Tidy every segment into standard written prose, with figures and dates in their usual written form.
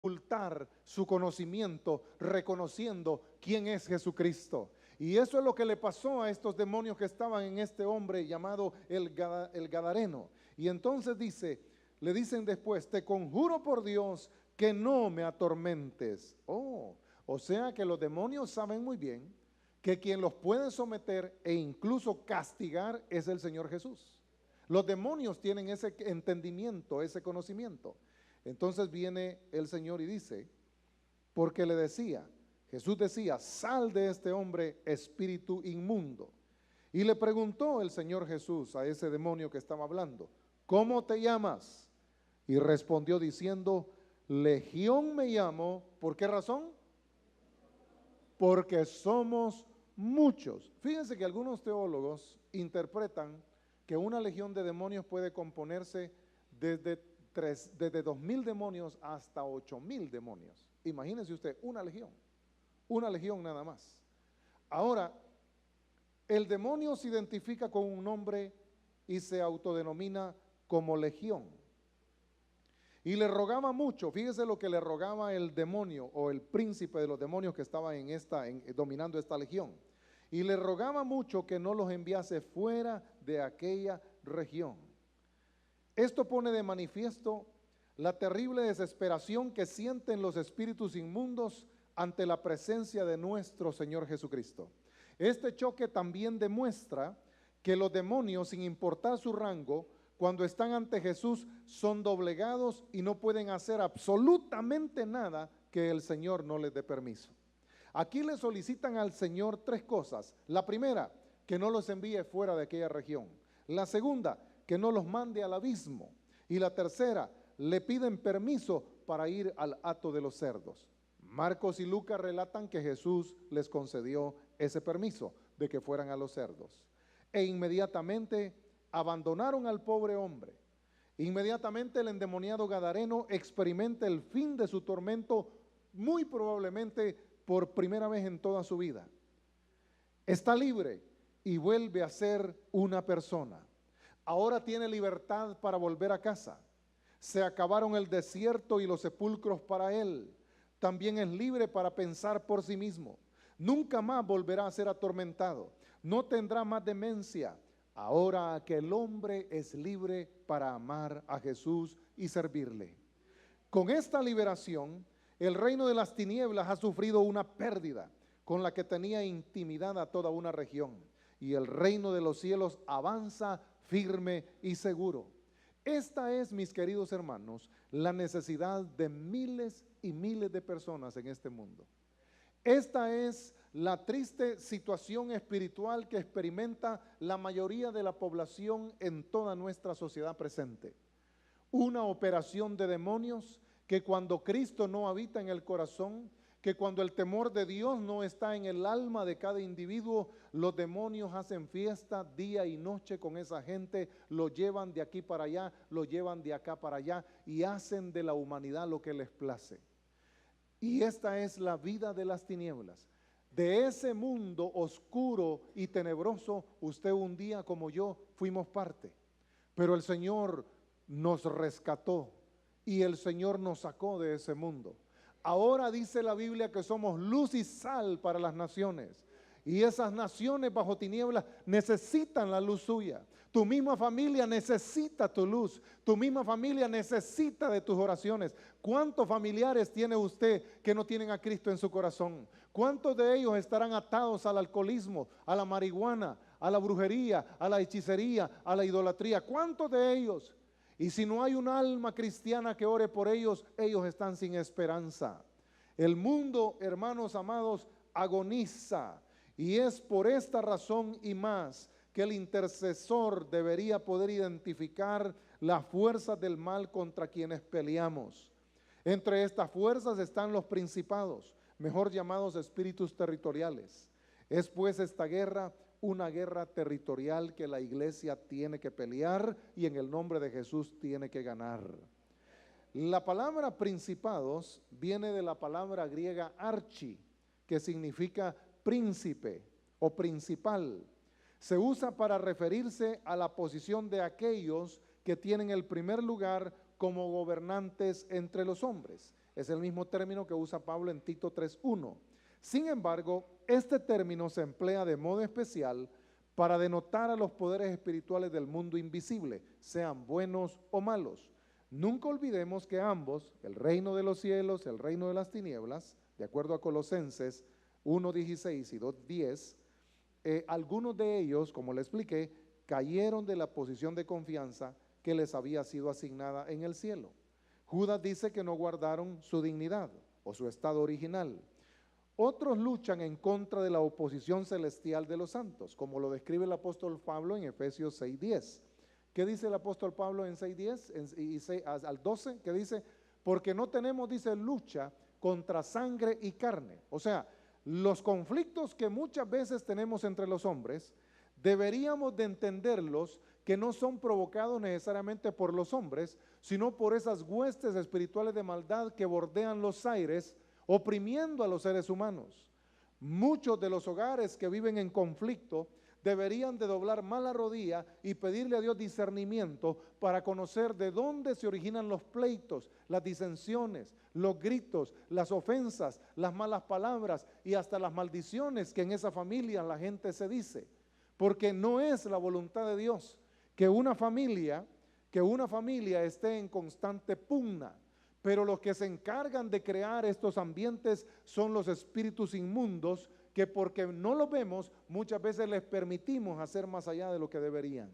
ocultar su conocimiento, reconociendo quién es Jesucristo. Y eso es lo que le pasó a estos demonios que estaban en este hombre llamado el Gadareno. Y entonces le dicen después, te conjuro por Dios que no me atormentes. Oh, o sea que los demonios saben muy bien que quien los puede someter e incluso castigar es el Señor Jesús. Los demonios tienen ese entendimiento, ese conocimiento. Entonces viene el Señor y dice, porque le decía, Jesús decía, sal de este hombre, espíritu inmundo. Y le preguntó el Señor Jesús a ese demonio que estaba hablando, ¿cómo te llamas? Y respondió diciendo, Legión me llamo. ¿Por qué razón? Porque somos muchos. Fíjense que algunos teólogos interpretan que una legión de demonios puede componerse desde 2.000 demonios hasta 8.000 demonios. Imagínense usted, una legión nada más. Ahora, el demonio se identifica con un nombre y se autodenomina como legión. Y le rogaba mucho, fíjese lo que le rogaba el demonio o el príncipe de los demonios que estaba dominando esta legión. Y le rogaba mucho que no los enviase fuera de aquella región. Esto pone de manifiesto la terrible desesperación que sienten los espíritus inmundos ante la presencia de nuestro Señor Jesucristo. Este choque también demuestra que los demonios, sin importar su rango, cuando están ante Jesús, son doblegados y no pueden hacer absolutamente nada que el Señor no les dé permiso. Aquí le solicitan al Señor tres cosas. La primera, que no los envíe fuera de aquella región. La segunda, que no los mande al abismo. Y la tercera, le piden permiso para ir al hato de los cerdos. Marcos y Lucas relatan que Jesús les concedió ese permiso de que fueran a los cerdos. E inmediatamente abandonaron al pobre hombre. Inmediatamente el endemoniado gadareno experimenta el fin de su tormento, muy probablemente por primera vez en toda su vida. Está libre y vuelve a ser una persona. Ahora tiene libertad para volver a casa. Se acabaron el desierto y los sepulcros para él. También es libre para pensar por sí mismo. Nunca más volverá a ser atormentado. No tendrá más demencia. Ahora que el hombre es libre para amar a Jesús y servirle. Con esta liberación, el reino de las tinieblas ha sufrido una pérdida con la que tenía intimidad a toda una región. Y el reino de los cielos avanza firme y seguro. Esta es, mis queridos hermanos, la necesidad de miles y miles de personas en este mundo. Esta es la triste situación espiritual que experimenta la mayoría de la población en toda nuestra sociedad presente. Una operación de demonios que cuando Cristo no habita en el corazón, que cuando el temor de Dios no está en el alma de cada individuo, los demonios hacen fiesta día y noche con esa gente, lo llevan de aquí para allá, lo llevan de acá para allá y hacen de la humanidad lo que les place. Y esta es la vida de las tinieblas. De ese mundo oscuro y tenebroso, usted un día como yo fuimos parte. Pero el Señor nos rescató y el Señor nos sacó de ese mundo. Ahora dice la Biblia que somos luz y sal para las naciones. Y esas naciones bajo tinieblas necesitan la luz suya. Tu misma familia necesita tu luz. Tu misma familia necesita de tus oraciones. ¿Cuántos familiares tiene usted que no tienen a Cristo en su corazón? ¿Cuántos de ellos estarán atados al alcoholismo, a la marihuana, a la brujería, a la hechicería, a la idolatría? ¿Cuántos de ellos? Y si no hay un alma cristiana que ore por ellos, ellos están sin esperanza. El mundo, hermanos amados, agoniza. Y es por esta razón y más que el intercesor debería poder identificar las fuerzas del mal contra quienes peleamos. Entre estas fuerzas están los principados, mejor llamados espíritus territoriales. Es pues esta guerra una guerra territorial que la iglesia tiene que pelear y en el nombre de Jesús tiene que ganar. La palabra principados viene de la palabra griega archi, que significa príncipe o principal. Se usa para referirse a la posición de aquellos que tienen el primer lugar como gobernantes entre los hombres. es el mismo término que usa Pablo en Tito 3:1. Sin embargo, este término se emplea de modo especial para denotar a los poderes espirituales del mundo invisible, sean buenos o malos. Nunca olvidemos que ambos, el reino de los cielos, el reino de las tinieblas, de acuerdo a Colosenses 1:16 y 2:10, algunos de ellos, como le expliqué, cayeron de la posición de confianza que les había sido asignada en el cielo. Judas dice que no guardaron su dignidad o su estado original. Otros luchan en contra de la oposición celestial de los santos, como lo describe el apóstol Pablo en Efesios 6:10. ¿Qué dice el apóstol Pablo en 6:10 y 6 al 12? ¿Qué dice? Porque no tenemos, dice, lucha contra sangre y carne. O sea, los conflictos que muchas veces tenemos entre los hombres, deberíamos de entenderlos que no son provocados necesariamente por los hombres, sino por esas huestes espirituales de maldad que bordean los aires, oprimiendo a los seres humanos. Muchos de los hogares que viven en conflicto deberían de doblar más la rodilla y pedirle a Dios discernimiento para conocer de dónde se originan los pleitos, las disensiones, los gritos, las ofensas, las malas palabras y hasta las maldiciones que en esa familia la gente se dice. Porque no es la voluntad de Dios que una familia esté en constante pugna. Pero los que se encargan de crear estos ambientes son los espíritus inmundos que, porque no los vemos, muchas veces les permitimos hacer más allá de lo que deberían.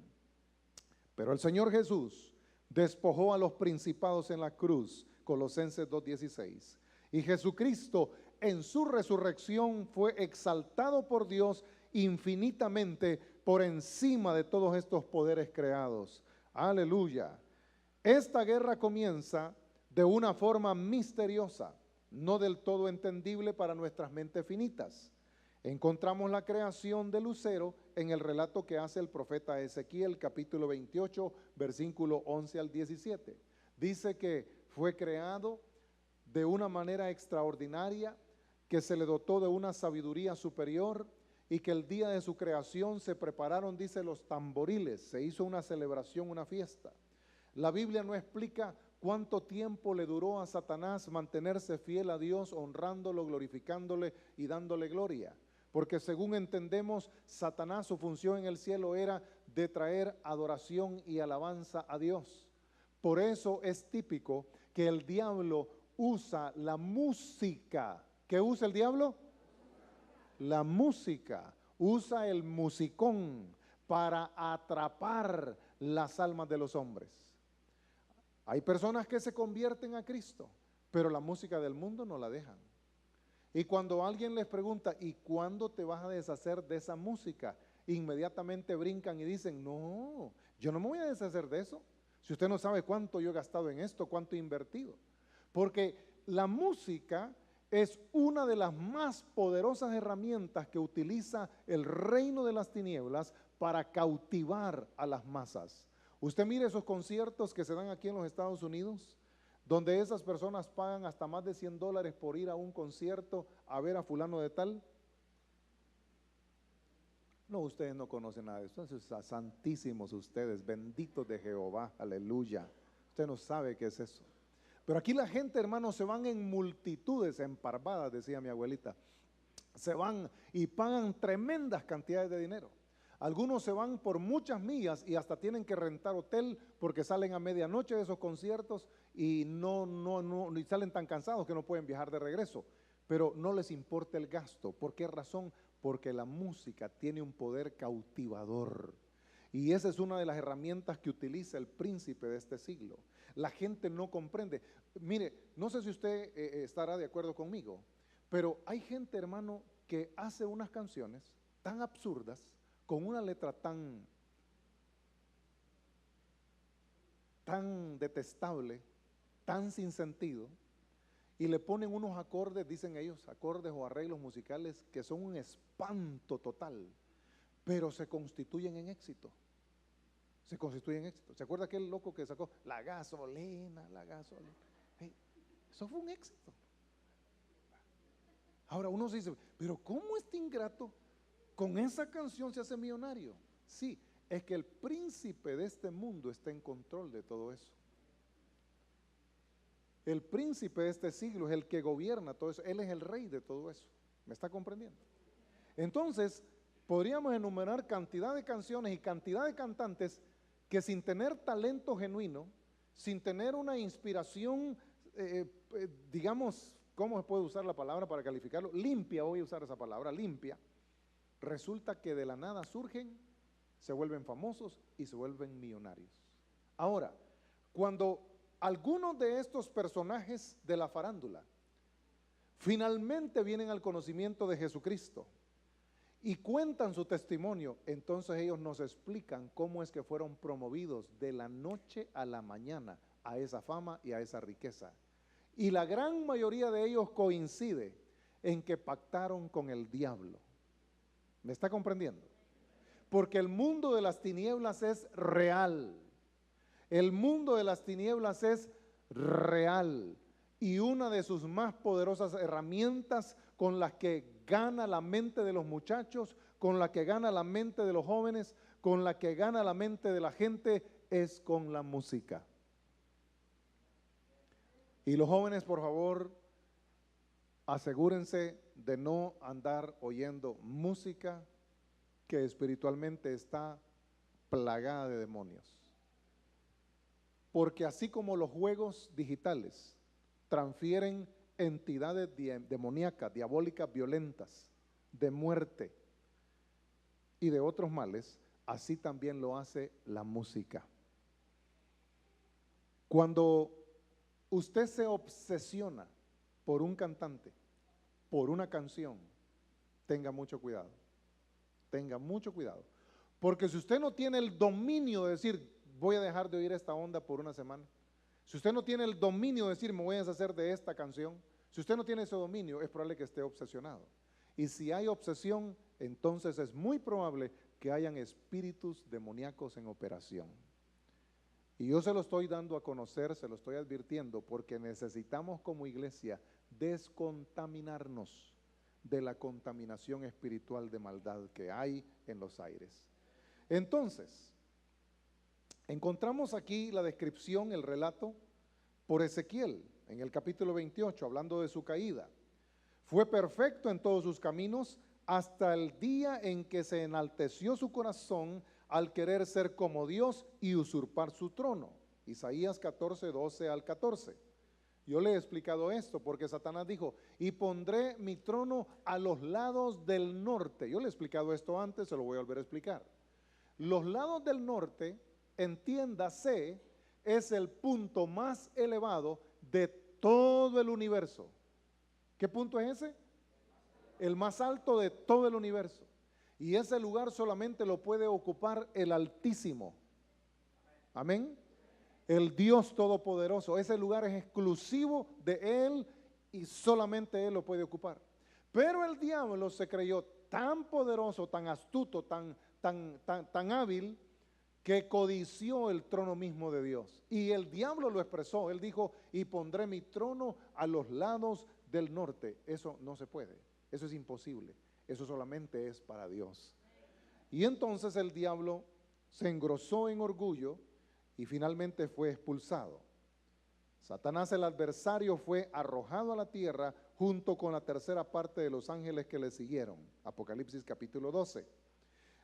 Pero el Señor Jesús despojó a los principados en la cruz, Colosenses 2:16. Y Jesucristo en su resurrección fue exaltado por Dios infinitamente por encima de todos estos poderes creados. Aleluya. Esta guerra comienza de una forma misteriosa, no del todo entendible para nuestras mentes finitas. Encontramos la creación de Lucero en el relato que hace el profeta Ezequiel, capítulo 28, versículo 11 al 17. Dice que fue creado de una manera extraordinaria, que se le dotó de una sabiduría superior y que el día de su creación se prepararon, dice, los tamboriles, se hizo una celebración, una fiesta. La Biblia no explica cuánto tiempo le duró a Satanás mantenerse fiel a Dios, honrándolo, glorificándole y dándole gloria. Porque según entendemos, Satanás, su función en el cielo era de traer adoración y alabanza a Dios. Por eso es típico que el diablo usa la música. ¿Qué usa el diablo? La música. Usa el musicón para atrapar las almas de los hombres. Hay personas que se convierten a Cristo, pero la música del mundo no la dejan. Y cuando alguien les pregunta, ¿y cuándo te vas a deshacer de esa música? Inmediatamente brincan y dicen, no, yo no me voy a deshacer de eso. Si usted no sabe cuánto yo he gastado en esto, cuánto he invertido. Porque la música es una de las más poderosas herramientas que utiliza el reino de las tinieblas para cautivar a las masas. Usted mire esos conciertos que se dan aquí en los Estados Unidos, donde esas personas pagan hasta más de $100 por ir a un concierto a ver a fulano de tal. No, ustedes no conocen nada de eso. Entonces, santísimos ustedes, benditos de Jehová, aleluya. Usted no sabe qué es eso. Pero aquí la gente, hermanos, se van en multitudes, en parvadas, decía mi abuelita. Se van y pagan tremendas cantidades de dinero. Algunos se van por muchas millas y hasta tienen que rentar hotel porque salen a medianoche de esos conciertos y y salen tan cansados que no pueden viajar de regreso. Pero no les importa el gasto. ¿Por qué razón? Porque la música tiene un poder cautivador. Y esa es una de las herramientas que utiliza el príncipe de este siglo. La gente no comprende. Mire, no sé si usted estará de acuerdo conmigo, pero hay gente, hermano, que hace unas canciones tan absurdas, con una letra tan detestable, tan sin sentido, y le ponen unos acordes, dicen ellos, acordes o arreglos musicales que son un espanto total, pero se constituyen en éxito. Se constituyen en éxito. ¿Se acuerda aquel loco que sacó la gasolina, la gasolina? Hey, eso fue un éxito. Ahora uno se dice, pero ¿cómo este ingrato con esa canción se hace millonario? Sí, es que el príncipe de este mundo está en control de todo eso. El príncipe de este siglo es el que gobierna todo eso. Él es el rey de todo eso. ¿Me está comprendiendo? Entonces, podríamos enumerar cantidad de canciones y cantidad de cantantes que sin tener talento genuino, sin tener una inspiración, digamos, ¿cómo se puede usar la palabra para calificarlo? Limpia, voy a usar esa palabra, limpia. Resulta que de la nada surgen, se vuelven famosos y se vuelven millonarios. Ahora, cuando algunos de estos personajes de la farándula finalmente vienen al conocimiento de Jesucristo y cuentan su testimonio, entonces ellos nos explican cómo es que fueron promovidos de la noche a la mañana a esa fama y a esa riqueza. Y la gran mayoría de ellos coincide en que pactaron con el diablo. ¿Me está comprendiendo? Porque el mundo de las tinieblas es real. El mundo de las tinieblas es real. Y una de sus más poderosas herramientas con las que gana la mente de los muchachos, con la que gana la mente de los jóvenes, con la que gana la mente de la gente, es con la música. Y los jóvenes, por favor, asegúrense de no andar oyendo música que espiritualmente está plagada de demonios. Porque así como los juegos digitales transfieren entidades demoníacas, diabólicas, violentas, de muerte y de otros males, así también lo hace la música. Cuando usted se obsesiona por un cantante, por una canción, tenga mucho cuidado. Tenga mucho cuidado. Porque si usted no tiene el dominio de decir, voy a dejar de oír esta onda por una semana, si usted no tiene el dominio de decir, me voy a deshacer de esta canción, si usted no tiene ese dominio, es probable que esté obsesionado. Y si hay obsesión, entonces es muy probable que hayan espíritus demoníacos en operación. Y yo se lo estoy dando a conocer, se lo estoy advirtiendo, porque necesitamos como iglesia descontaminarnos de la contaminación espiritual de maldad que hay en los aires. Entonces, encontramos aquí la descripción, el relato por Ezequiel en el capítulo 28, hablando de su caída. Fue perfecto en todos sus caminos hasta el día en que se enalteció su corazón al querer ser como Dios y usurpar su trono. Isaías 14, 12 al 14. Yo le he explicado esto porque Satanás dijo, y pondré mi trono a los lados del norte. Yo le he explicado esto antes, se lo voy a volver a explicar. Los lados del norte, entiéndase, es el punto más elevado de todo el universo. ¿Qué punto es ese? El más alto de todo el universo. Y ese lugar solamente lo puede ocupar el Altísimo. Amén. El Dios Todopoderoso. Ese lugar es exclusivo de Él y solamente Él lo puede ocupar. Pero el diablo se creyó tan poderoso, tan astuto, tan hábil, que codició el trono mismo de Dios. Y el diablo lo expresó. Él dijo, y pondré mi trono a los lados del norte. Eso no se puede. Eso es imposible. Eso solamente es para Dios. Y entonces el diablo se engrosó en orgullo y finalmente fue expulsado. Satanás, el adversario, fue arrojado a la tierra junto con la tercera parte de los ángeles que le siguieron. Apocalipsis capítulo 12.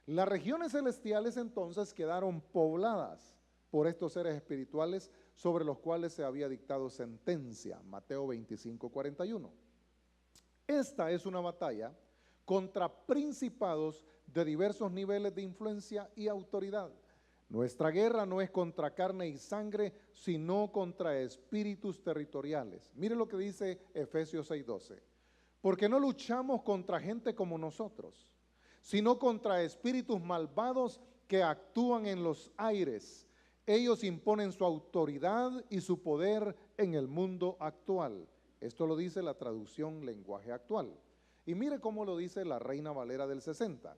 Las regiones celestiales entonces quedaron pobladas por estos seres espirituales sobre los cuales se había dictado sentencia. Mateo 25, 41. Esta es una batalla contra principados de diversos niveles de influencia y autoridad. Nuestra guerra no es contra carne y sangre, sino contra espíritus territoriales. Mire lo que dice Efesios 6:12. Porque no luchamos contra gente como nosotros, sino contra espíritus malvados que actúan en los aires. Ellos imponen su autoridad y su poder en el mundo actual. Esto lo dice la traducción lenguaje actual. Y mire cómo lo dice la Reina Valera del 60.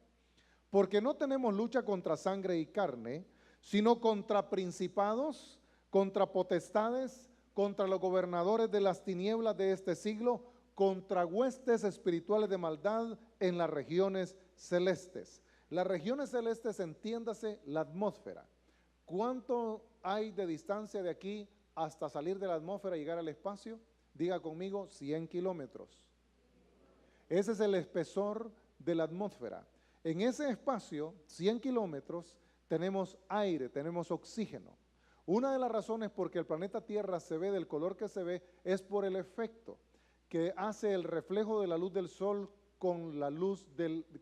Porque no tenemos lucha contra sangre y carne, sino contra principados, contra potestades, contra los gobernadores de las tinieblas de este siglo, contra huestes espirituales de maldad en las regiones celestes. Las regiones celestes, entiéndase, la atmósfera. ¿Cuánto hay de distancia de aquí hasta salir de la atmósfera y llegar al espacio? Diga conmigo, 100 kilómetros. Ese es el espesor de la atmósfera. En ese espacio, 100 kilómetros, tenemos aire, tenemos oxígeno. Una de las razones por que el planeta Tierra se ve del color que se ve es por el efecto que hace el reflejo de la luz del sol con la luz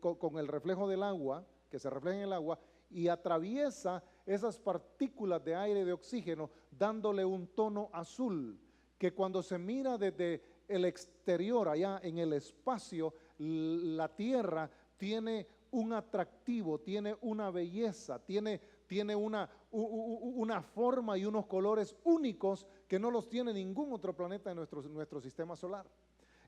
con el reflejo del agua, que se refleja en el agua, y atraviesa esas partículas de aire y de oxígeno, dándole un tono azul, que cuando se mira desde el exterior, allá en el espacio, la Tierra tiene un atractivo, tiene una belleza, tiene una forma y unos colores únicos que no los tiene ningún otro planeta de nuestro sistema solar.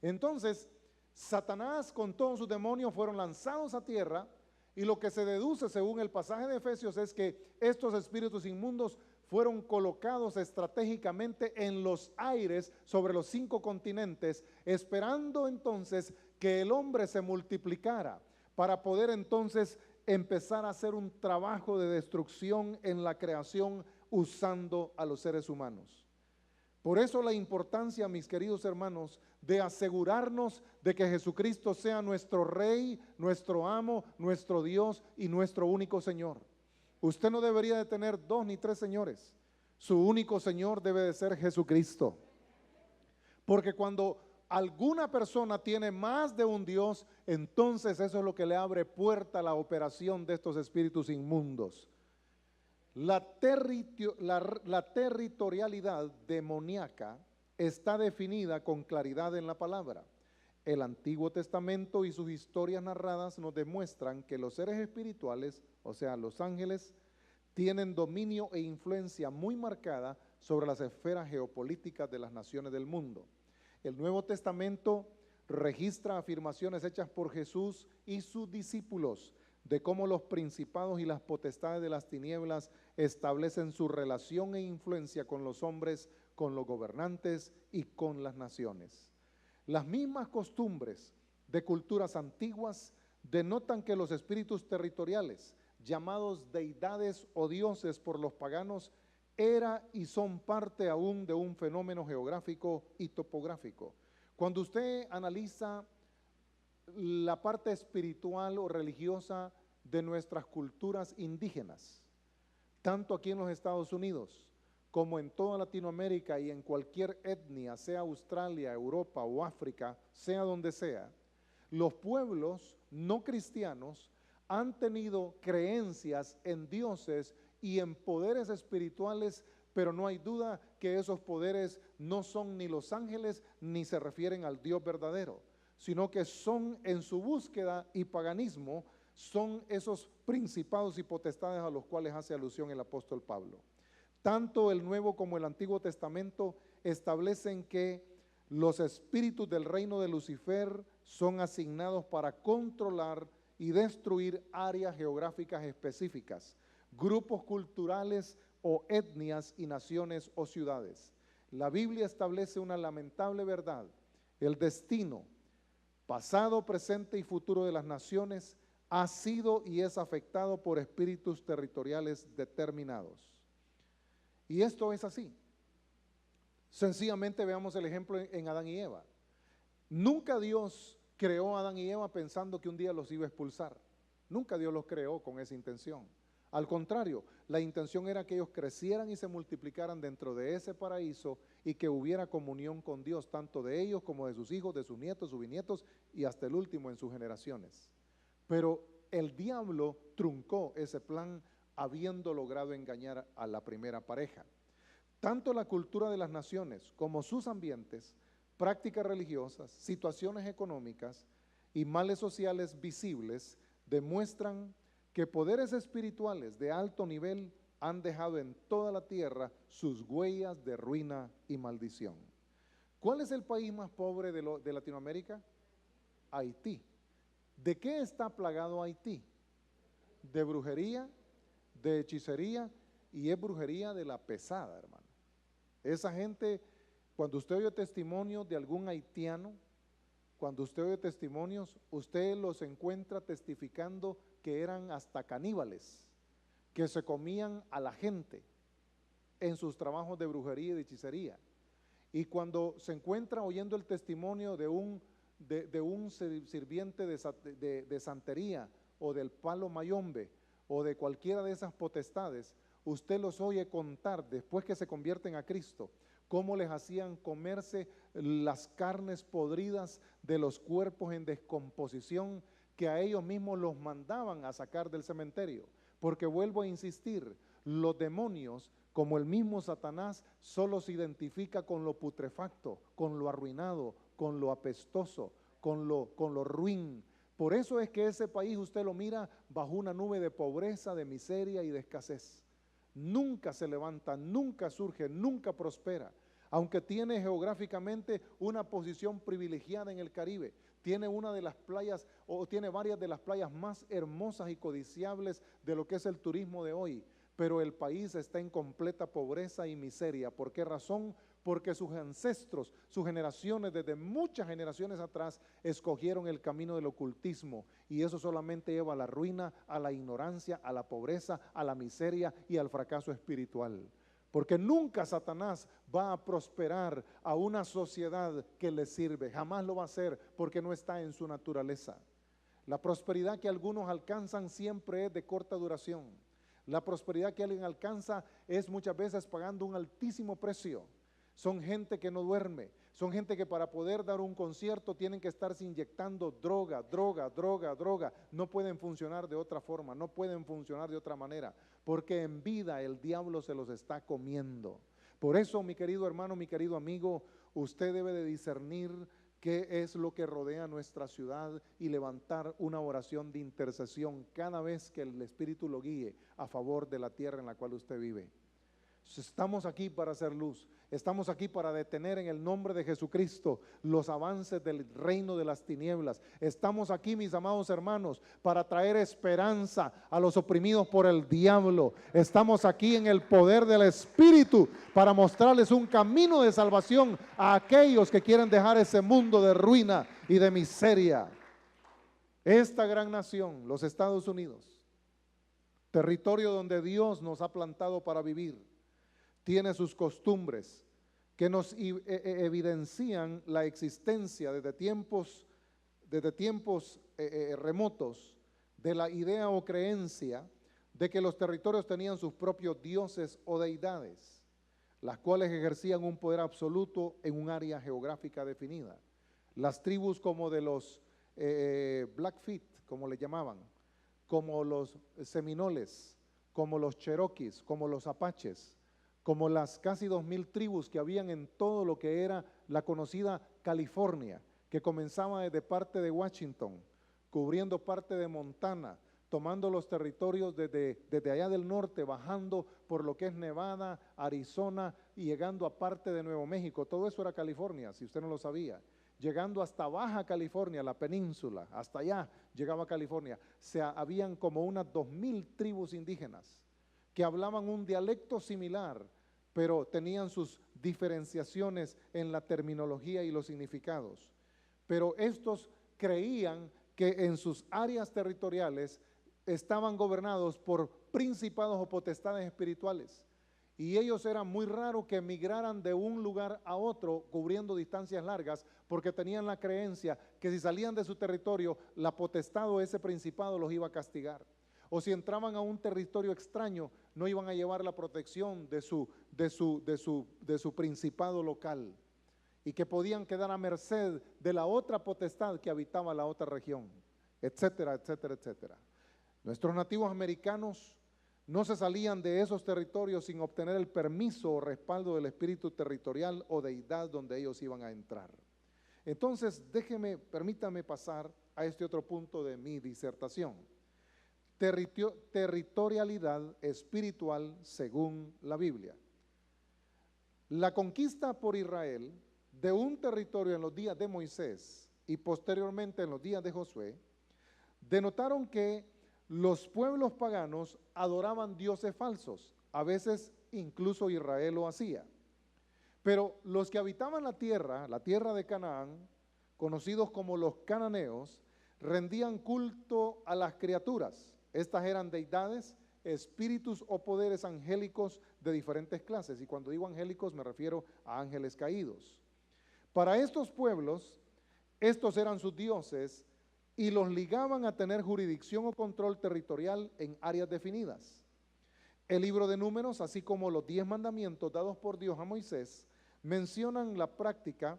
Entonces, Satanás con todos sus demonios fueron lanzados a tierra, y lo que se deduce según el pasaje de Efesios es que estos espíritus inmundos fueron colocados estratégicamente en los aires sobre los 5 continentes, esperando entonces que el hombre se multiplicara para poder entonces empezar a hacer un trabajo de destrucción en la creación usando a los seres humanos. Por eso la importancia, mis queridos hermanos, de asegurarnos de que Jesucristo sea nuestro Rey, nuestro amo, nuestro Dios y nuestro único Señor. Usted no debería de tener 2 ni 3 señores. Su único Señor debe de ser Jesucristo. Porque cuando alguna persona tiene más de un Dios, entonces eso es lo que le abre puerta a la operación de estos espíritus inmundos. La territorialidad demoníaca está definida con claridad en la palabra. El Antiguo Testamento y sus historias narradas nos demuestran que los seres espirituales, o sea, los ángeles, tienen dominio e influencia muy marcada sobre las esferas geopolíticas de las naciones del mundo. El Nuevo Testamento registra afirmaciones hechas por Jesús y sus discípulos de cómo los principados y las potestades de las tinieblas establecen su relación e influencia con los hombres, con los gobernantes y con las naciones. Las mismas costumbres de culturas antiguas denotan que los espíritus territoriales, llamados deidades o dioses por los paganos, era y son parte aún de un fenómeno geográfico y topográfico. Cuando usted analiza la parte espiritual o religiosa de nuestras culturas indígenas, tanto aquí en los Estados Unidos como en toda Latinoamérica y en cualquier etnia, sea Australia, Europa o África, sea donde sea, los pueblos no cristianos han tenido creencias en dioses y en poderes espirituales, pero no hay duda que esos poderes no son ni los ángeles ni se refieren al Dios verdadero, sino que son en su búsqueda y paganismo, son esos principados y potestades a los cuales hace alusión el apóstol Pablo. Tanto el Nuevo como el Antiguo Testamento establecen que los espíritus del reino de Lucifer son asignados para controlar y destruir áreas geográficas específicas, grupos culturales o etnias y naciones o ciudades. La Biblia establece una lamentable verdad: el destino pasado, presente y futuro de las naciones ha sido y es afectado por espíritus territoriales determinados. Y esto es así. Sencillamente veamos el ejemplo en Adán y Eva. Nunca Dios creó a Adán y Eva pensando que un día los iba a expulsar. Nunca Dios los creó con esa intención. Al contrario, la intención era que ellos crecieran y se multiplicaran dentro de ese paraíso y que hubiera comunión con Dios, tanto de ellos como de sus hijos, de sus nietos, sus bisnietos y hasta el último en sus generaciones. Pero el diablo truncó ese plan habiendo logrado engañar a la primera pareja. Tanto la cultura de las naciones como sus ambientes, prácticas religiosas, situaciones económicas y males sociales visibles demuestran que poderes espirituales de alto nivel han dejado en toda la tierra sus huellas de ruina y maldición. ¿Cuál es el país más pobre de Latinoamérica? Haití. ¿De qué está plagado Haití? De brujería, de hechicería, y es brujería de la pesada, hermano. Esa gente, cuando usted oye testimonios de algún haitiano, cuando usted oye testimonios, usted los encuentra testificando que eran hasta caníbales, que se comían a la gente. en sus trabajos de brujería y de hechicería. Y cuando se encuentra oyendo el testimonio de un sirviente de santería o del palo mayombe o de cualquiera de esas potestades, usted los oye contar después que se convierten a Cristo, cómo les hacían comerse las carnes podridas de los cuerpos en descomposición que a ellos mismos los mandaban a sacar del cementerio. Porque vuelvo a insistir, los demonios, como el mismo Satanás, solo se identifica con lo putrefacto, con lo arruinado, con lo apestoso, con lo ruin. Por eso es que ese país usted lo mira bajo una nube de pobreza, de miseria y de escasez. Nunca se levanta, nunca surge, nunca prospera. Aunque tiene geográficamente una posición privilegiada en el Caribe, tiene una de las playas o tiene varias de las playas más hermosas y codiciables de lo que es el turismo de hoy, pero el país está en completa pobreza y miseria. ¿Por qué razón? Porque sus ancestros, sus generaciones, desde muchas generaciones atrás, escogieron el camino del ocultismo, y eso solamente lleva a la ruina, a la ignorancia, a la pobreza, a la miseria y al fracaso espiritual. Porque nunca Satanás va a prosperar a una sociedad que le sirve, jamás lo va a hacer, porque no está en su naturaleza. La prosperidad que algunos alcanzan siempre es de corta duración. La prosperidad que alguien alcanza es muchas veces pagando un altísimo precio. Son gente que no duerme, son gente que para poder dar un concierto tienen que estarse inyectando droga. No pueden funcionar de otra forma, no pueden funcionar de otra manera, porque en vida el diablo se los está comiendo. Por eso, mi querido hermano, mi querido amigo, usted debe de discernir qué es lo que rodea nuestra ciudad y levantar una oración de intercesión cada vez que el Espíritu lo guíe a favor de la tierra en la cual usted vive. Estamos aquí para hacer luz, estamos aquí para detener en el nombre de Jesucristo los avances del reino de las tinieblas. Estamos aquí, mis amados hermanos, para traer esperanza a los oprimidos por el diablo. Estamos aquí en el poder del Espíritu para mostrarles un camino de salvación a aquellos que quieren dejar ese mundo de ruina y de miseria. Esta gran nación, los Estados Unidos, territorio donde Dios nos ha plantado para vivir, tiene sus costumbres que nos evidencian la existencia desde tiempos remotos de la idea o creencia de que los territorios tenían sus propios dioses o deidades, las cuales ejercían un poder absoluto en un área geográfica definida. Las tribus como de los Blackfeet, como le llamaban, como los seminoles, como los cherokees, como los apaches, como las casi 2000 tribus que habían en todo lo que era la conocida California, que comenzaba desde parte de Washington, cubriendo parte de Montana, tomando los territorios desde allá del norte, bajando por lo que es Nevada, Arizona y llegando a parte de Nuevo México. Todo eso era California, si usted no lo sabía. Llegando hasta Baja California, la península, hasta allá llegaba California. Habían como unas 2000 tribus indígenas que hablaban un dialecto similar, pero tenían sus diferenciaciones en la terminología y los significados. Pero estos creían que en sus áreas territoriales estaban gobernados por principados o potestades espirituales, y ellos eran muy raros que emigraran de un lugar a otro cubriendo distancias largas, porque tenían la creencia que si salían de su territorio, la potestad o ese principado los iba a castigar. O si entraban a un territorio extraño, no iban a llevar la protección de su principado local, y que podían quedar a merced de la otra potestad que habitaba la otra región, etcétera, etcétera, etcétera. Nuestros nativos americanos no se salían de esos territorios sin obtener el permiso o respaldo del espíritu territorial o deidad donde ellos iban a entrar. Entonces, permítame pasar a este otro punto de mi disertación. Territorialidad espiritual según la Biblia. La conquista por Israel de un territorio en los días de Moisés y posteriormente en los días de Josué denotaron que los pueblos paganos adoraban dioses falsos. A veces incluso Israel lo hacía. Pero los que habitaban la tierra de Canaán, conocidos como los cananeos, rendían culto a las criaturas. Estas eran deidades, espíritus o poderes angélicos de diferentes clases. Y cuando digo angélicos me refiero a ángeles caídos. Para estos pueblos, estos eran sus dioses y los ligaban a tener jurisdicción o control territorial en áreas definidas. El libro de Números, así como los 10 mandamientos dados por Dios a Moisés, mencionan la práctica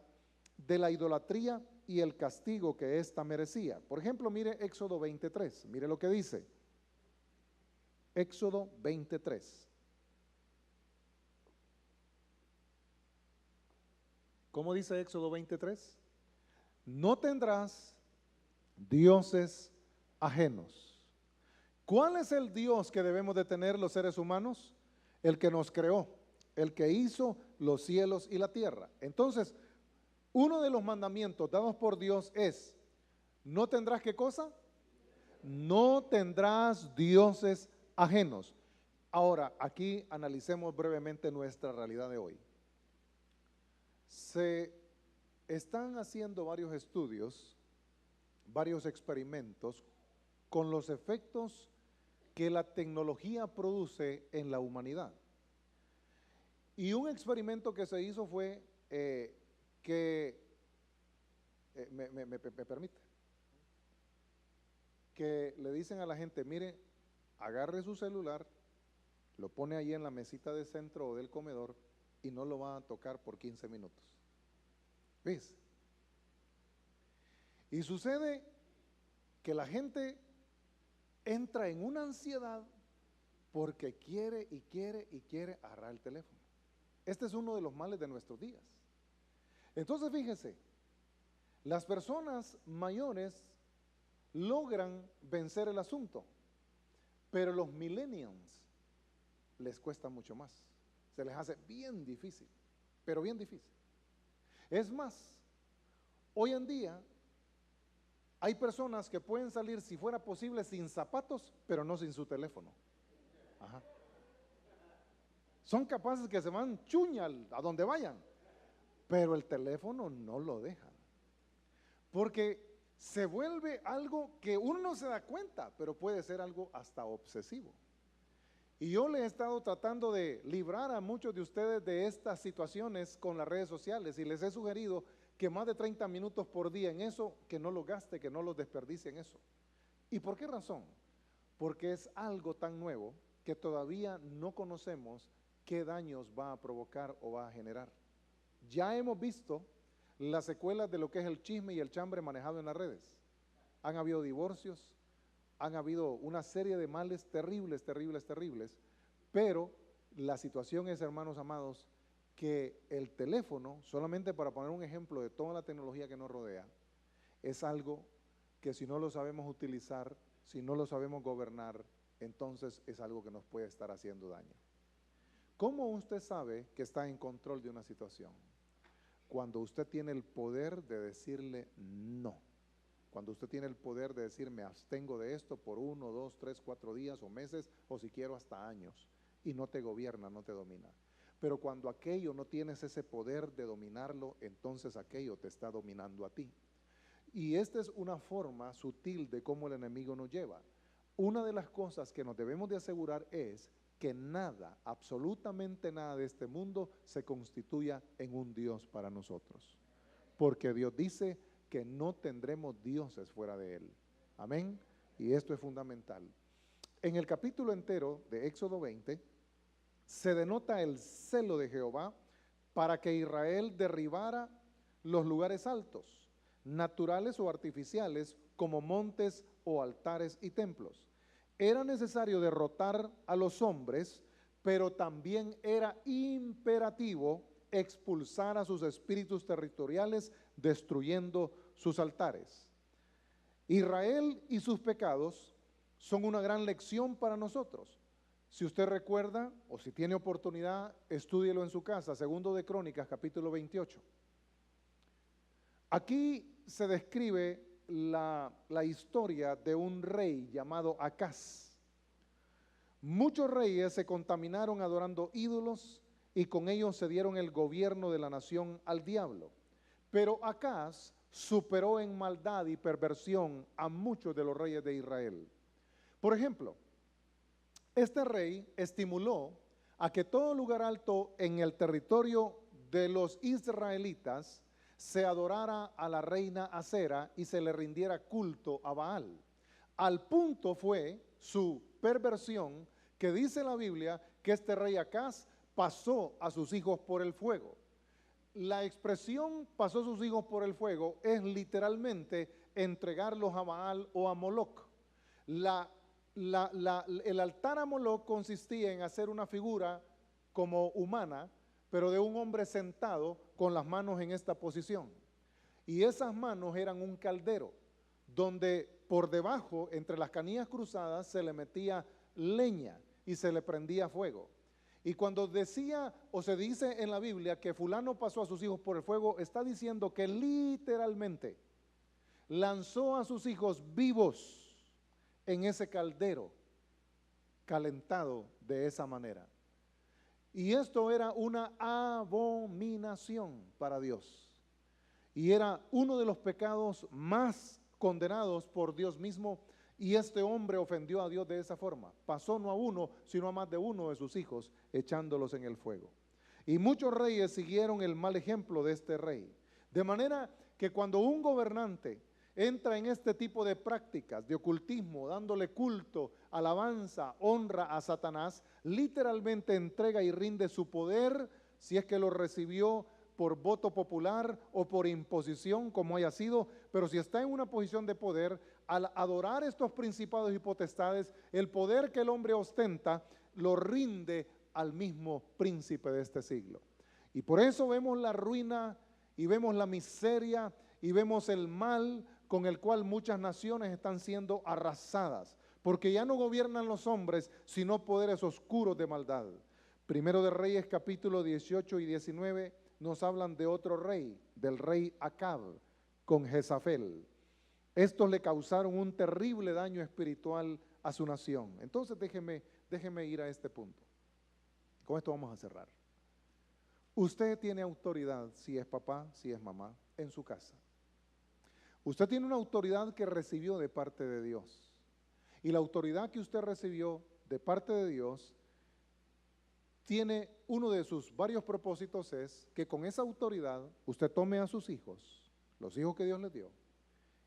de la idolatría y el castigo que ésta merecía. Por ejemplo, mire Éxodo 23, mire lo que dice. Éxodo 23. ¿Cómo dice Éxodo 23? No tendrás dioses ajenos. ¿Cuál es el Dios que debemos de tener los seres humanos? El que nos creó, el que hizo los cielos y la tierra. Entonces, uno de los mandamientos dados por Dios es, ¿no tendrás qué cosa? No tendrás dioses ajenos. Ahora, aquí analicemos brevemente nuestra realidad de hoy. Se están haciendo varios estudios, varios experimentos con los efectos que la tecnología produce en la humanidad. Y un experimento que se hizo fue me permite, que le dicen a la gente, mire, agarre su celular, lo pone ahí en la mesita de centro o del comedor y no lo va a tocar por 15 minutos. ¿Ves? Y sucede que la gente entra en una ansiedad porque quiere y quiere y quiere agarrar el teléfono. Este es uno de los males de nuestros días. Entonces fíjese, las personas mayores logran vencer el asunto, pero los millennials les cuesta mucho más. Se les hace bien difícil, pero bien difícil. Es más, hoy en día hay personas que pueden salir, si fuera posible, sin zapatos, pero no sin su teléfono. Ajá. Son capaces que se van chuñal a donde vayan, pero el teléfono no lo dejan. Porque se vuelve algo que uno no se da cuenta, pero puede ser algo hasta obsesivo. Y yo le he estado tratando de librar a muchos de ustedes de estas situaciones con las redes sociales y les he sugerido que más de 30 minutos por día en eso, que no lo gaste, que no lo desperdicie en eso. ¿Y por qué razón? Porque es algo tan nuevo que todavía no conocemos qué daños va a provocar o va a generar. Ya hemos visto las secuelas de lo que es el chisme y el chambre manejado en las redes. Han habido divorcios, han habido una serie de males terribles, terribles, terribles, pero la situación es, hermanos amados, que el teléfono, solamente para poner un ejemplo de toda la tecnología que nos rodea, es algo que si no lo sabemos utilizar, si no lo sabemos gobernar, entonces es algo que nos puede estar haciendo daño. ¿Cómo usted sabe que está en control de una situación? Cuando usted tiene el poder de decirle no. Cuando usted tiene el poder de decir me abstengo de esto por 1, 2, 3, 4 días o meses o si quiero hasta años y no te gobierna, no te domina. Pero cuando aquello no tienes ese poder de dominarlo, entonces aquello te está dominando a ti. Y esta es una forma sutil de cómo el enemigo nos lleva. Una de las cosas que nos debemos de asegurar es que nada, absolutamente nada de este mundo se constituya en un Dios para nosotros. Porque Dios dice que no tendremos dioses fuera de Él. Amén. Y esto es fundamental. En el capítulo entero de Éxodo 20 se denota el celo de Jehová para que Israel derribara los lugares altos, naturales o artificiales, como montes o altares y templos. Era necesario derrotar a los hombres, pero también era imperativo expulsar a sus espíritus territoriales, destruyendo sus altares. Israel y sus pecados son una gran lección para nosotros. Si usted recuerda, o si tiene oportunidad, estúdielo en su casa, segundo de Crónicas, capítulo 28. Aquí se describe la historia de un rey llamado Acaz. Muchos reyes se contaminaron adorando ídolos y con ellos se dieron el gobierno de la nación al diablo. Pero Acaz superó en maldad y perversión a muchos de los reyes de Israel. Por ejemplo, este rey estimuló a que todo lugar alto en el territorio de los israelitas se adorara a la reina Acera y se le rindiera culto a Baal. Al punto fue su perversión que dice la Biblia que este rey Acaz pasó a sus hijos por el fuego. La expresión pasó a sus hijos por el fuego es literalmente entregarlos a Baal o a Moloc. El altar a Moloc consistía en hacer una figura como humana, pero de un hombre sentado con las manos en esta posición. Y esas manos eran un caldero, donde por debajo, entre las canillas cruzadas, se le metía leña y se le prendía fuego. Y cuando decía o se dice en la Biblia que fulano pasó a sus hijos por el fuego, está diciendo que literalmente lanzó a sus hijos vivos en ese caldero, calentado de esa manera. Y esto era una abominación para Dios. Y era uno de los pecados más condenados por Dios mismo. Y este hombre ofendió a Dios de esa forma. Pasó no a uno, sino a más de uno de sus hijos, echándolos en el fuego. Y muchos reyes siguieron el mal ejemplo de este rey. De manera que cuando un gobernante entra en este tipo de prácticas de ocultismo, dándole culto, alabanza, honra a Satanás, literalmente entrega y rinde su poder, si es que lo recibió por voto popular o por imposición, como haya sido, pero si está en una posición de poder, al adorar estos principados y potestades, el poder que el hombre ostenta lo rinde al mismo príncipe de este siglo. Y por eso vemos la ruina y vemos la miseria y vemos el mal con el cual muchas naciones están siendo arrasadas, porque ya no gobiernan los hombres, sino poderes oscuros de maldad. Primero de Reyes capítulo 18 y 19 nos hablan de otro rey, del rey Acab con Jezabel. Estos le causaron un terrible daño espiritual a su nación. Entonces déjeme ir a este punto. Con esto vamos a cerrar. Usted tiene autoridad, si es papá, si es mamá, en su casa. Usted tiene una autoridad que recibió de parte de Dios. Y la autoridad que usted recibió de parte de Dios tiene uno de sus varios propósitos, es que con esa autoridad usted tome a sus hijos, los hijos que Dios les dio,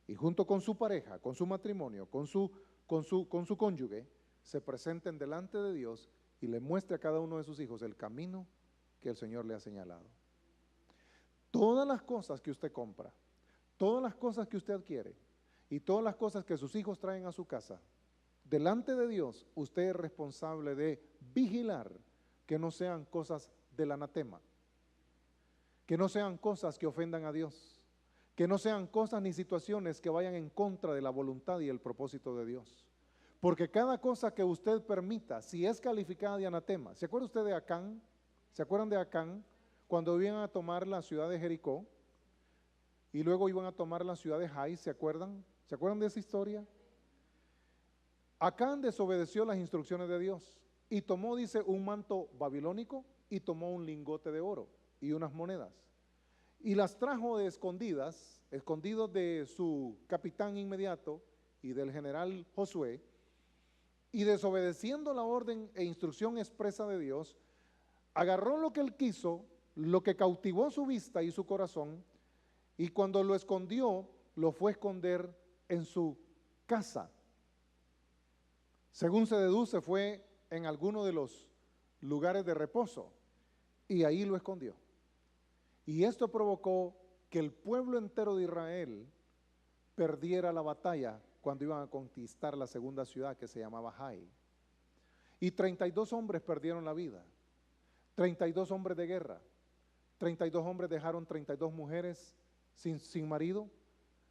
y junto con su pareja, con su matrimonio, con su cónyuge, se presenten delante de Dios y le muestre a cada uno de sus hijos el camino que el Señor le ha señalado. Todas las cosas que usted compra, todas las cosas que usted adquiere y todas las cosas que sus hijos traen a su casa, delante de Dios usted es responsable de vigilar que no sean cosas del anatema, que no sean cosas que ofendan a Dios, que no sean cosas ni situaciones que vayan en contra de la voluntad y el propósito de Dios. Porque cada cosa que usted permita, si es calificada de anatema, ¿se acuerda usted de Acán? ¿Se acuerdan de Acán? Cuando iban a tomar la ciudad de Jericó y luego iban a tomar la ciudad de Jai, ¿se acuerdan? ¿Se acuerdan de esa historia? Acán desobedeció las instrucciones de Dios y tomó, dice, un manto babilónico y tomó un lingote de oro y unas monedas. Y las trajo de escondidas, escondidos de su capitán inmediato y del general Josué, y desobedeciendo la orden e instrucción expresa de Dios, agarró lo que él quiso, lo que cautivó su vista y su corazón, y cuando lo escondió, lo fue a esconder en su casa. Según se deduce, fue en alguno de los lugares de reposo, y ahí lo escondió. Y esto provocó que el pueblo entero de Israel perdiera la batalla cuando iban a conquistar la segunda ciudad que se llamaba Jai. Y 32 hombres perdieron la vida, 32 hombres de guerra, 32 hombres dejaron 32 mujeres sin marido,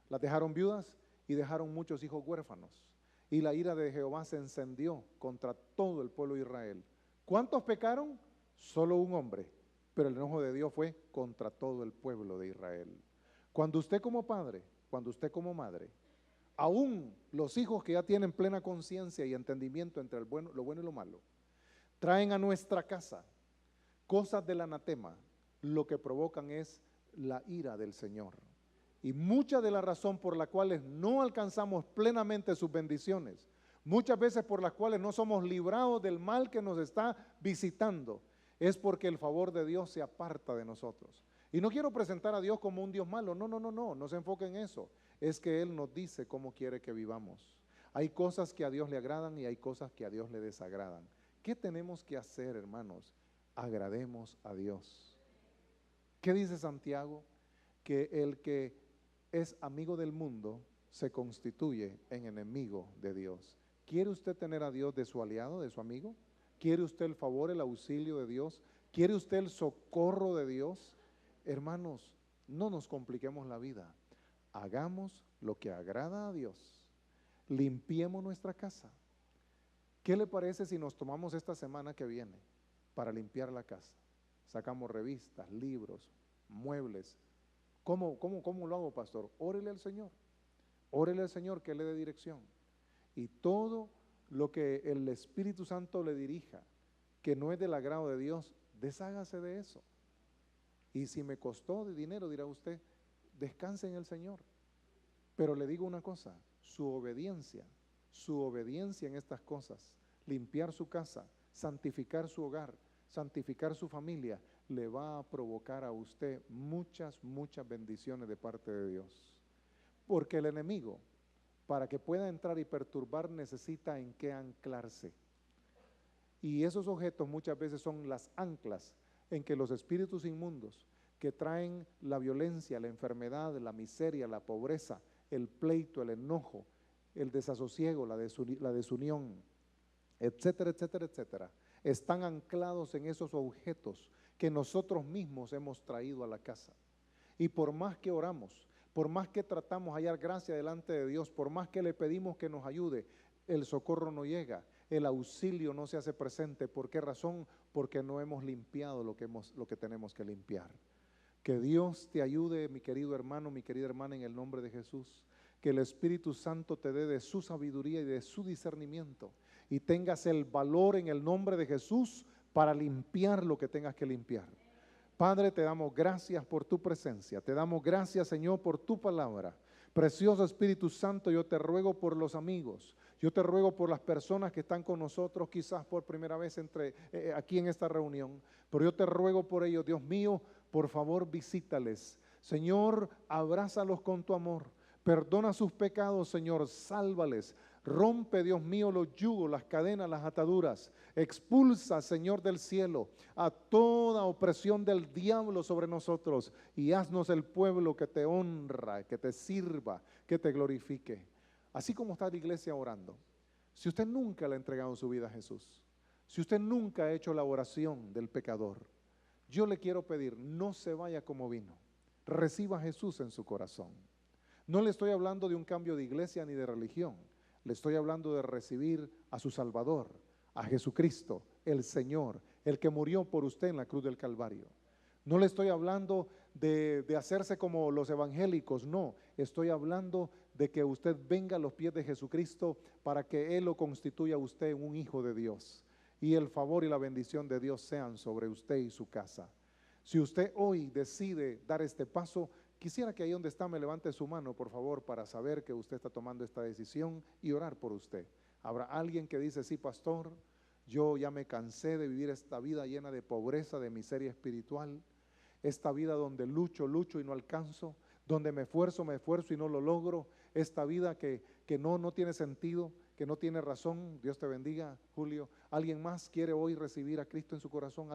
las dejaron viudas y dejaron muchos hijos huérfanos. Y la ira de Jehová se encendió contra todo el pueblo de Israel. ¿Cuántos pecaron? Solo un hombre, pero el enojo de Dios fue contra todo el pueblo de Israel. Cuando usted como padre, cuando usted como madre, aún los hijos que ya tienen plena conciencia y entendimiento entre lo bueno y lo malo, traen a nuestra casa cosas del anatema, lo que provocan es la ira del Señor. Y mucha de la razón por la cual no alcanzamos plenamente sus bendiciones, muchas veces por las cuales no somos librados del mal que nos está visitando, es porque el favor de Dios se aparta de nosotros. Y no quiero presentar a Dios como un Dios malo, no se enfoque en eso. Es que Él nos dice cómo quiere que vivamos. Hay cosas que a Dios le agradan y hay cosas que a Dios le desagradan. ¿Qué tenemos que hacer, hermanos? Agrademos a Dios. ¿Qué dice Santiago? Que el que es amigo del mundo se constituye en enemigo de Dios. ¿Quiere usted tener a Dios de su aliado, de su amigo? ¿Quiere usted el favor, el auxilio de Dios? ¿Quiere usted el socorro de Dios? Hermanos, no nos compliquemos la vida. Hagamos lo que agrada a Dios. Limpiemos nuestra casa. ¿Qué le parece si nos tomamos esta semana que viene para limpiar la casa? Sacamos revistas, libros, muebles. ¿Cómo lo hago, pastor? Órele al Señor. Órele al Señor que le dé dirección. Y todo lo que el Espíritu Santo le dirija, que no es del agrado de Dios, deshágase de eso. Y si me costó de dinero, dirá usted, descanse en el Señor. Pero le digo una cosa, su obediencia en estas cosas, limpiar su casa, santificar su hogar, santificar su familia, le va a provocar a usted muchas bendiciones de parte de Dios. Porque el enemigo, para que pueda entrar y perturbar, necesita en qué anclarse. Y esos objetos muchas veces son las anclas en que los espíritus inmundos que traen la violencia, la enfermedad, la miseria, la pobreza, el pleito, el enojo, el desasosiego, la desunión, etcétera, están anclados en esos objetos que nosotros mismos hemos traído a la casa. Y por más que oramos, por más que tratamos de hallar gracia delante de Dios, por más que le pedimos que nos ayude, el socorro no llega, el auxilio no se hace presente. ¿Por qué razón? Porque no hemos limpiado lo que tenemos que limpiar. Que Dios te ayude, mi querido hermano, mi querida hermana, en el nombre de Jesús. Que el Espíritu Santo te dé de su sabiduría y de su discernimiento, y tengas el valor en el nombre de Jesús para limpiar lo que tengas que limpiar. Padre, te damos gracias por tu presencia, te damos gracias, Señor, por tu palabra. Precioso Espíritu Santo, yo te ruego por los amigos, yo te ruego por las personas que están con nosotros, quizás por primera vez aquí en esta reunión, pero yo te ruego por ellos, Dios mío, por favor visítales. Señor, abrázalos con tu amor, perdona sus pecados, Señor, sálvales. Rompe, Dios mío, los yugos, las cadenas, las ataduras. Expulsa, Señor del cielo, a toda opresión del diablo sobre nosotros, y haznos el pueblo que te honra, que te sirva, que te glorifique. Así como está la iglesia orando, si usted nunca le ha entregado su vida a Jesús, si usted nunca ha hecho la oración del pecador, yo le quiero pedir, no se vaya como vino, reciba a Jesús en su corazón. No le estoy hablando de un cambio de iglesia ni de religión. Le estoy hablando de recibir a su Salvador, a Jesucristo, el Señor, el que murió por usted en la cruz del Calvario. No le estoy hablando de hacerse como los evangélicos, no. Estoy hablando de que usted venga a los pies de Jesucristo para que Él lo constituya a usted un hijo de Dios. Y el favor y la bendición de Dios sean sobre usted y su casa. Si usted hoy decide dar este paso, quisiera que ahí donde está me levante su mano, por favor, para saber que usted está tomando esta decisión y orar por usted. Habrá alguien que dice, sí, pastor, yo ya me cansé de vivir esta vida llena de pobreza, de miseria espiritual, esta vida donde lucho y no alcanzo, donde me esfuerzo y no lo logro, esta vida que no tiene sentido, que no tiene razón. Dios te bendiga, Julio. ¿Alguien más quiere hoy recibir a Cristo en su corazón?